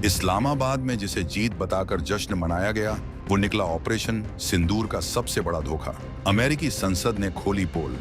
इस्लामाबाद में जिसे जीत बताकर जश्न मनाया गया, वो निकला ऑपरेशन सिंदूर का सबसे बड़ा धोखा। अमेरिकी संसद ने खोली पोल।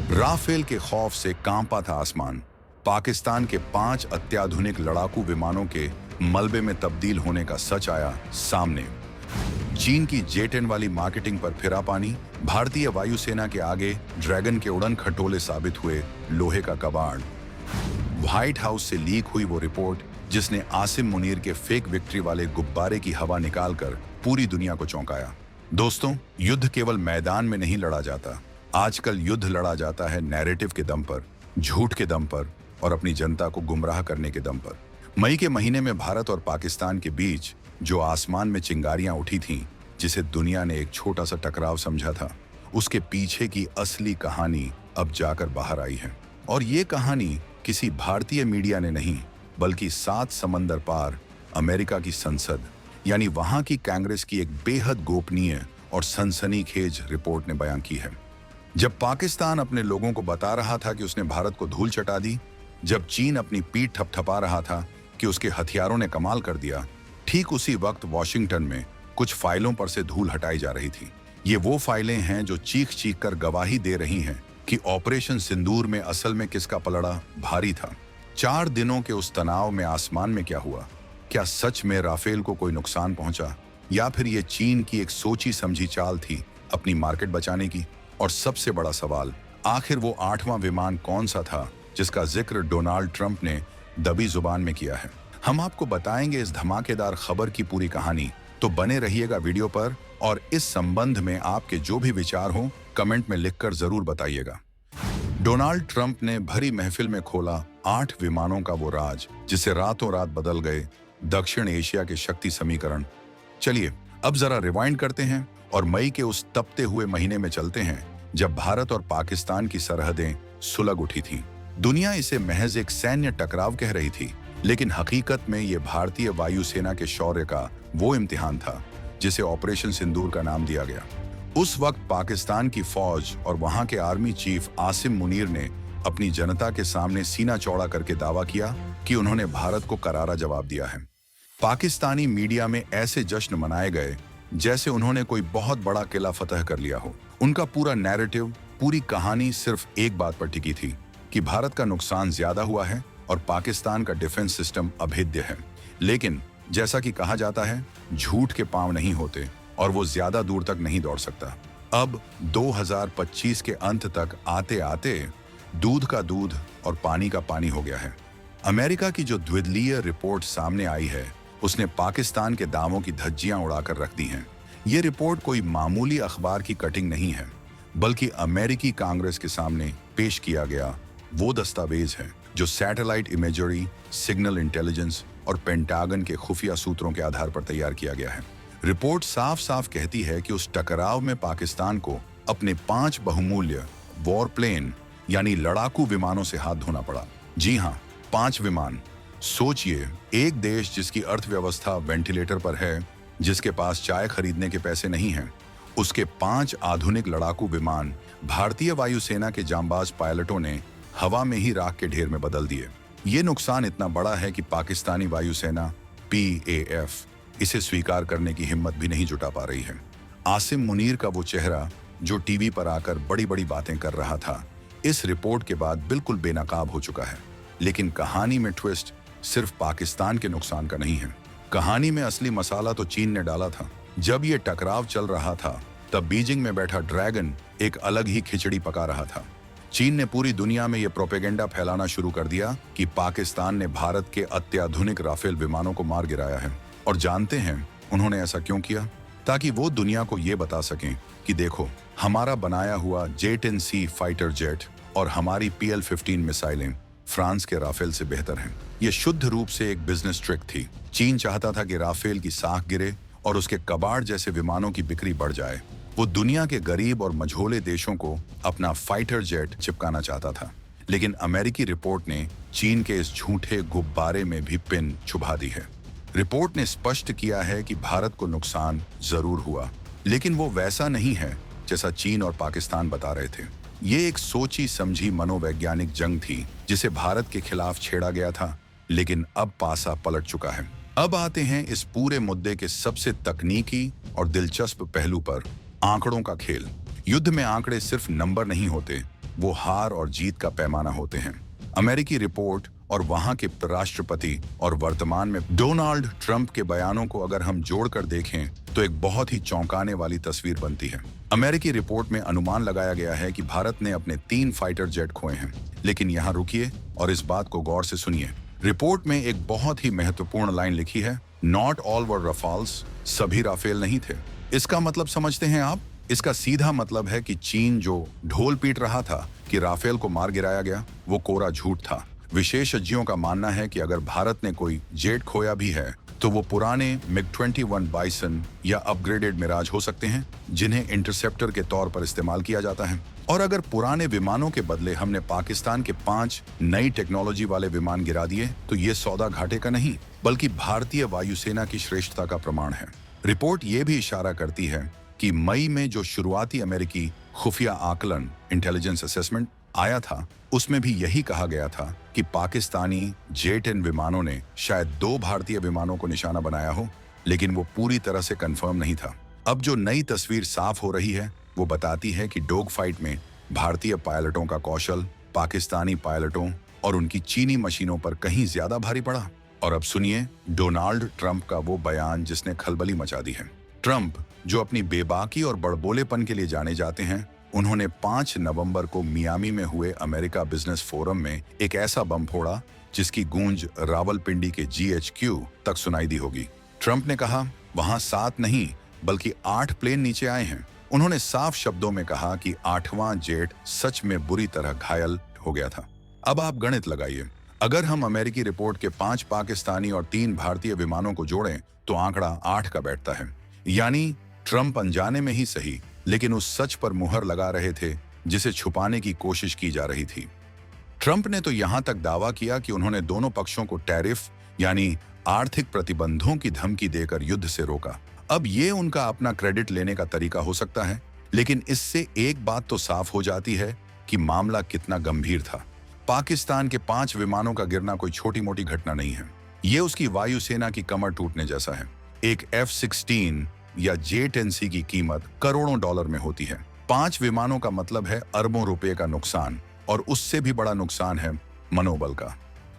राफेल के खौफ से कांपा था आसमान। पाकिस्तान के 5 अत्याधुनिक लड़ाकू विमानों के मलबे में तब्दील होने का सच आया सामने। चीन की J-10 वाली मार्केटिंग पर फिरा पानी। भारतीय वायुसेना के आगे ड्रैगन के उड़न खटोले साबित हुए लोहे का कबाड़। व्हाइट हाउस से लीक हुई वो रिपोर्ट जिसने आसिम मुनीर के फेक विक्ट्री वाले गुब्बारे की हवा निकालकर पूरी दुनिया को चौंकाया। दोस्तों, युद्ध केवल मैदान में नहीं लड़ा जाता। आजकल युद्ध लड़ा जाता है नैरेटिव के दम पर, झूठ के दम पर और अपनी जनता को गुमराह करने के दम पर। मई के महीने में भारत और पाकिस्तान के बीच जो आसमान में चिंगारियां उठी थीं, जिसे दुनिया ने एक छोटा सा टकराव समझा था, उसके पीछे की असली कहानी अब जाकर बाहर आई है। और ये कहानी किसी भारतीय मीडिया ने नहीं, बल्कि 7 समंदर पार अमेरिका की संसद यानी वहां की कांग्रेस की एक बेहद गोपनीय और सनसनीखेज रिपोर्ट ने बयां की है। जब पाकिस्तान अपने लोगों को बता रहा था कि उसने भारत को धूल चटा दी, जब चीन अपनी पीठ थपथपा रहा था कि उसके हथियारों ने कमाल कर दिया, ठीक उसी वक्त वॉशिंगटन में कुछ फाइलों पर से धूल हटाई जा रही थी। ये वो फाइलें हैं जो चीख चीख कर गवाही दे रही हैं कि ऑपरेशन सिंदूर में असल में किसका पलड़ा भारी था। 4 दिनों के उस तनाव में आसमान में क्या हुआ? क्या सच में राफेल को कोई नुकसान पहुंचा, या फिर ये चीन की एक सोची समझी चाल थी अपनी मार्केट बचाने की? और सबसे बड़ा सवाल, आखिर वो 8वां विमान कौन सा था जिसका जिक्र डोनाल्ड ट्रंप ने दबी जुबान में किया है? हम आपको बताएंगे इस धमाकेदार खबर की पूरी कहानी, तो बने रहिएगा वीडियो पर। और इस संबंध में आपके जो भी विचार हो कमेंट में लिखकर जरूर बताइएगा। डोनाल्ड ट्रंप ने भरी महफिल में खोला 8 विमानों का वो राज जिसे रातों रात बदल गए दक्षिण एशिया के शक्ति समीकरण। चलिए अब जरा रिवाइंड करते हैं और मई के उस तपते हुए महीने में चलते हैं जब भारत और पाकिस्तान की सरहदें सुलग उठी थीं। दुनिया इसे महज एक सैन्य टकराव कह रही थी, लेकिन हकीकत में ये भारतीय वायुसेना के शौर्य का वो इम्तिहान था जिसे ऑपरेशन सिंदूर का नाम दिया गया। उस वक्त पाकिस्तान की फौज और वहां के आर्मी चीफ आसिम मुनीर ने अपनी जनता के सामने सीना चौड़ा करके दावा किया कि उन्होंने भारत को करारा जवाब दिया है। पाकिस्तानी मीडिया में ऐसे जश्न मनाए गए जैसे उन्होंने कोई बहुत बड़ा किला फतह कर लिया हो। उनका पूरा नैरेटिव, पूरी कहानी सिर्फ एक बात पर टिकी थी कि भारत का नुकसान ज्यादा हुआ है और पाकिस्तान का डिफेंस सिस्टम अभेद्य है। लेकिन जैसा कि कहा जाता है, झूठ के पांव नहीं होते और वो ज्यादा दूर तक नहीं दौड़ सकता। अब 2025 के अंत तक आते आते दूध का दूध और पानी का पानी हो गया है। अमेरिका की जो द्विदलीय रिपोर्ट सामने आई है, उसने पाकिस्तान के दावों की धज्जियां उड़ाकर रख दी हैं। ये रिपोर्ट कोई मामूली अखबार की कटिंग नहीं है, बल्कि अमेरिकी कांग्रेस के सामने पेश किया गया वो दस्तावेज है जो सैटेलाइट इमेजरी, सिग्नल इंटेलिजेंस और पेंटागन के खुफिया सूत्रों के आधार पर तैयार किया गया है। रिपोर्ट साफ साफ कहती है कि उस टकराव में पाकिस्तान को अपने 5 बहुमूल्य वॉर प्लेन यानी लड़ाकू विमानों से हाथ धोना पड़ा। जी हाँ, 5 विमान। सोचिए, एक देश जिसकी अर्थव्यवस्था वेंटिलेटर पर है, जिसके पास चाय खरीदने के पैसे नहीं हैं, उसके 5 आधुनिक लड़ाकू विमान भारतीय वायुसेना के जांबाज पायलटों ने हवा में ही राख के ढेर में बदल दिए। ये नुकसान इतना बड़ा है कि पाकिस्तानी वायुसेना PAF इसे स्वीकार करने की हिम्मत भी नहीं जुटा पा रही है। आसिम मुनीर का वो चेहरा जो टीवी पर आकर बड़ी बड़ी बातें कर रहा था, इस रिपोर्ट के बाद बिल्कुल बेनकाब हो चुका है। लेकिन कहानी में ट्विस्ट सिर्फ पाकिस्तान के नुकसान का नहीं है। कहानी में असली मसाला तो चीन ने डाला था। जब ये टकराव चल रहा था, तब बीजिंग में बैठा ड्रैगन एक अलग ही खिचड़ी पका रहा था। चीन ने पूरी दुनिया में ये प्रोपेगेंडा फैलाना शुरू कर दिया कि पाकिस्तान ने भारत के अत्याधुनिक राफेल विमानों को मार गिराया है। और जानते हैं उन्होंने ऐसा क्यों किया? ताकि वो दुनिया को ये बता सकें कि देखो, हमारा बनाया हुआ J-10C फाइटर जेट और हमारी PL-15 मिसाइलें फ्रांस के राफेल से बेहतर हैं। ये शुद्ध रूप से एक बिजनेस ट्रिक थी। चीन चाहता था कि राफेल की साख गिरे और उसके कबाड़ जैसे विमानों की बिक्री बढ़ जाए। वो दुनिया के गरीब और मझोले देशों को अपना फाइटर जेट चिपकाना चाहता था। लेकिन अमेरिकी रिपोर्ट ने चीन के इस झूठे गुब्बारे में भी पिन छुपा दी है। रिपोर्ट ने स्पष्ट किया है कि भारत को नुकसान जरूर हुआ, लेकिन वो वैसा नहीं है जैसा चीन और पाकिस्तान बता रहे थे। ये एक सोची समझी मनोवैज्ञानिक जंग थी जिसे भारत के खिलाफ छेड़ा गया था, लेकिन अब पासा पलट चुका है। अब आते हैं इस पूरे मुद्दे के सबसे तकनीकी और दिलचस्प पहलू पर, आंकड़ों का खेल। युद्ध में आंकड़े सिर्फ नंबर नहीं होते, वो हार और जीत का पैमाना होते हैं। अमेरिकी रिपोर्ट और वहां के राष्ट्रपति और वर्तमान में डोनाल्ड ट्रंप के बयानों को अगर हम जोड़कर देखें तो एक बहुत ही चौंकाने वाली तस्वीर बनती है। अमेरिकी रिपोर्ट में अनुमान लगाया गया है कि भारत ने अपने 3 फाइटर जेट खोए हैं। लेकिन यहाँ रुकिए और इस बात को गौर से सुनिए। रिपोर्ट में एक बहुत ही महत्वपूर्ण लाइन लिखी है, नॉट ऑल वर रफाल्स, सभी राफेल नहीं थे। इसका मतलब समझते हैं आप? इसका सीधा मतलब है कि चीन जो ढोल पीट रहा था कि राफेल को मार गिराया गया, वो कोरा झूठ था। विशेषज्ञों का मानना है कि अगर भारत ने कोई जेट खोया भी है तो वो पुराने MiG-21 बाइसन या अपग्रेडेड मिराज हो सकते हैं, जिन्हें इंटरसेप्टर के तौर पर इस्तेमाल किया जाता है। और अगर पुराने विमानों के बदले हमने पाकिस्तान के 5 नई टेक्नोलॉजी वाले विमान गिरा दिए तो ये सौदा घाटे का नहीं, बल्कि भारतीय वायुसेना की श्रेष्ठता का प्रमाण है। रिपोर्ट ये भी इशारा करती है कि मई में जो शुरुआती अमेरिकी खुफिया आकलन इंटेलिजेंस असेसमेंट आया था, उसमें भी यही कहा गया था कि पाकिस्तानी J-10 विमानों ने शायद 2 भारतीय विमानों को निशाना बनाया हो, लेकिन वो पूरी तरह से कंफर्म नहीं था। अब जो नई तस्वीर साफ हो रही है वो बताती है कि डॉग फाइट में भारतीय पायलटों का कौशल पाकिस्तानी पायलटों और उनकी चीनी मशीनों पर कहीं ज्यादा भारी पड़ा। और अब सुनिए डोनाल्ड ट्रंप का वो बयान जिसने खलबली मचा दी है। ट्रंप, जो अपनी बेबाकी और बड़बोलेपन के लिए जाने जाते हैं, उन्होंने 5 नवंबर को मियामी में हुए अमेरिका बिजनेस फोरम में एक ऐसा बम फोड़ा जिसकी गूंज रावलपिंडी के GHQ तक सुनाई दी होगी। ट्रंप ने कहा, वहां 7 नहीं बल्कि 8 प्लेन नीचे आए हैं। उन्होंने साफ शब्दों में कहा कि 8वां जेट सच में बुरी तरह घायल हो गया था। अब आप गणित लगाइए, अगर हम अमेरिकी रिपोर्ट के 5 पाकिस्तानी और 3 भारतीय विमानों को जोड़ें तो आंकड़ा 8 का बैठता है। यानी ट्रंप अनजाने में ही सही, लेकिन उस सच पर मुहर लगा रहे थे जिसे छुपाने की कोशिश की जा रही थी। ट्रंप ने तो यहां तक दावा किया कि उन्होंने दोनों पक्षों को टैरिफ यानी आर्थिक प्रतिबंधों की धमकी देकर युद्ध से रोका। अब ये उनका अपना क्रेडिट लेने का तरीका हो सकता है, लेकिन इससे एक बात तो साफ हो जाती है कि मामला कितना गंभीर था। पाकिस्तान के 5 विमानों का गिरना कोई छोटी मोटी घटना नहीं है, ये उसकी वायुसेना की कमर टूटने जैसा है। एक F-16 या J-10C की कीमत करोड़ों डॉलर में होती है। 5 विमानों का मतलब है अरबों रुपए का नुकसान, और उससे भी बड़ा नुकसान है मनोबल का।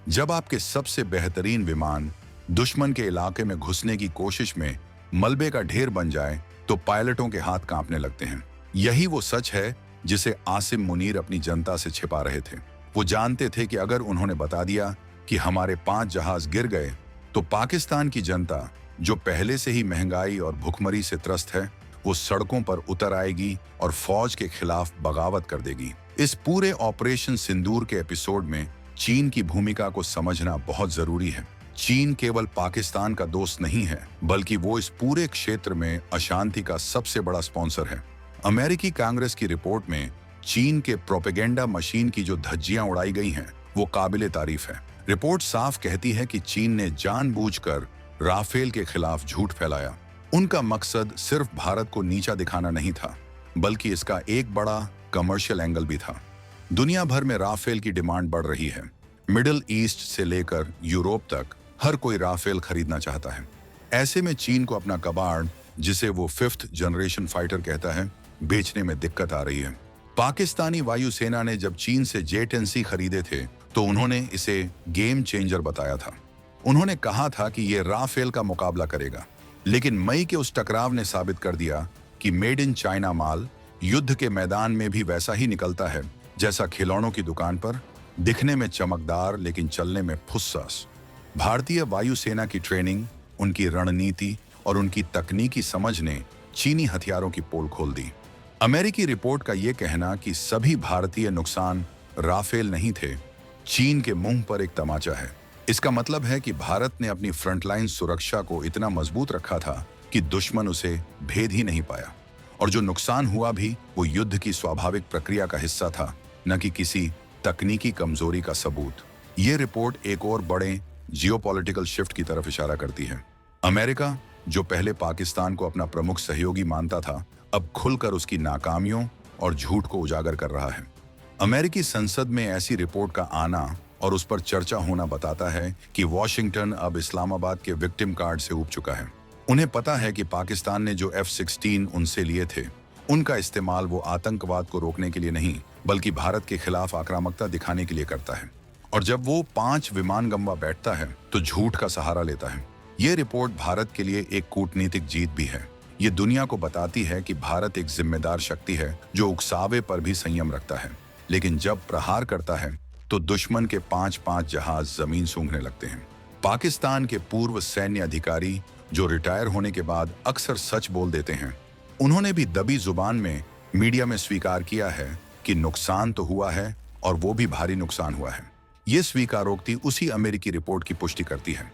जब आपके सबसे बेहतरीन विमान दुश्मन के इलाके में घुसने की कोशिश में मलबे का ढेर बन जाए तो पायलटों के हाथ कांपने लगते हैं। यही वो सच है जिसे आसिम मुनीर अपनी जनता से छिपा रहे थे। वो जानते थे कि अगर उन्होंने बता दिया कि हमारे 5 जहाज गिर गए तो पाकिस्तान की जनता, जो पहले से ही महंगाई और भुखमरी से त्रस्त है, वो सड़कों पर उतर आएगी और फौज के खिलाफ बगावत कर देगी। इस पूरे ऑपरेशन सिंदूर के एपिसोड में चीन की भूमिका को समझना बहुत जरूरी है। चीन केवल पाकिस्तान का दोस्त नहीं है, बल्कि वो इस पूरे क्षेत्र में अशांति का सबसे बड़ा स्पॉन्सर है। अमेरिकी कांग्रेस की रिपोर्ट में चीन के प्रोपेगेंडा मशीन की जो धज्जियां उड़ाई गई हैं, वो काबिले तारीफ है। रिपोर्ट साफ कहती है कि चीन ने जानबूझकर राफेल के खिलाफ झूठ फैलाया। उनका मकसद सिर्फ भारत को नीचा दिखाना नहीं था, बल्कि इसका एक बड़ा कमर्शियल एंगल भी था। दुनिया भर में राफेल की डिमांड बढ़ रही है। मिडिल ईस्ट से लेकर यूरोप तक हर कोई राफेल खरीदना चाहता है। ऐसे में चीन को अपना कबाड़, जिसे वो 5th जनरेशन फाइटर कहता है, बेचने में दिक्कत आ रही है। पाकिस्तानी वायुसेना ने जब चीन से J-10C खरीदे थे तो उन्होंने इसे गेम चेंजर बताया था। उन्होंने कहा था कि ये राफेल का मुकाबला करेगा, लेकिन मई के उस टकराव ने साबित कर दिया कि मेड इन चाइना माल युद्ध के मैदान में भी वैसा ही निकलता है जैसा खिलौनों की दुकान पर, दिखने में चमकदार लेकिन चलने में फुस्सास। भारतीय वायुसेना की ट्रेनिंग, उनकी रणनीति और उनकी तकनीकी समझ ने चीनी हथियारों की पोल खोल दी। अमेरिकी रिपोर्ट का यह कहना कि सभी भारतीय नुकसान राफेल नहीं थे, चीन के मुंह पर एक तमाचा है। इसका मतलब है कि भारत ने अपनी फ्रंटलाइन सुरक्षा को इतना मजबूत रखा था कि दुश्मन उसे भेद ही नहीं पाया, और जो नुकसान हुआ भी वो युद्ध की स्वाभाविक प्रक्रिया का हिस्सा था, न कि किसी तकनीकी कमजोरी का सबूत। ये रिपोर्ट एक और बड़े जियोपॉलिटिकल शिफ्ट की तरफ इशारा करती है। अमेरिका, जो पहले पाकिस्तान को अपना प्रमुख सहयोगी मानता था, अब खुलकर उसकी नाकामियों और झूठ को उजागर कर रहा है। अमेरिकी संसद में ऐसी रिपोर्ट का आना और उस पर चर्चा होना बताता है कि वॉशिंगटन अब इस्लामाबाद के विक्टिम कार्ड से ऊब चुका है। उन्हें पता है कि पाकिस्तान ने जो F-16 उनसे लिए थे, उनका इस्तेमाल वो आतंकवाद को रोकने के लिए नहीं बल्कि भारत के खिलाफ आक्रामकता दिखाने के लिए करता है। और जब वो 5 विमान गंवा बैठता है तो झूठ का सहारा लेता है। ये रिपोर्ट भारत के लिए एक कूटनीतिक जीत भी है। ये दुनिया को बताती है कि भारत एक जिम्मेदार शक्ति है जो उकसावे पर भी संयम रखता है, लेकिन जब प्रहार करता है तो दुश्मन के 5-5 जहाज जमीन सूंघने लगते हैं। पाकिस्तान के पूर्व सैन्य अधिकारी जो रिटायर होने के बाद अक्सर सच बोल देते हैं, उन्होंने भी दबी जुबान में मीडिया में स्वीकार किया है कि नुकसान तो हुआ है और वो भी भारी नुकसान हुआ है। ये स्वीकारोक्ति उसी अमेरिकी रिपोर्ट की पुष्टि करती है।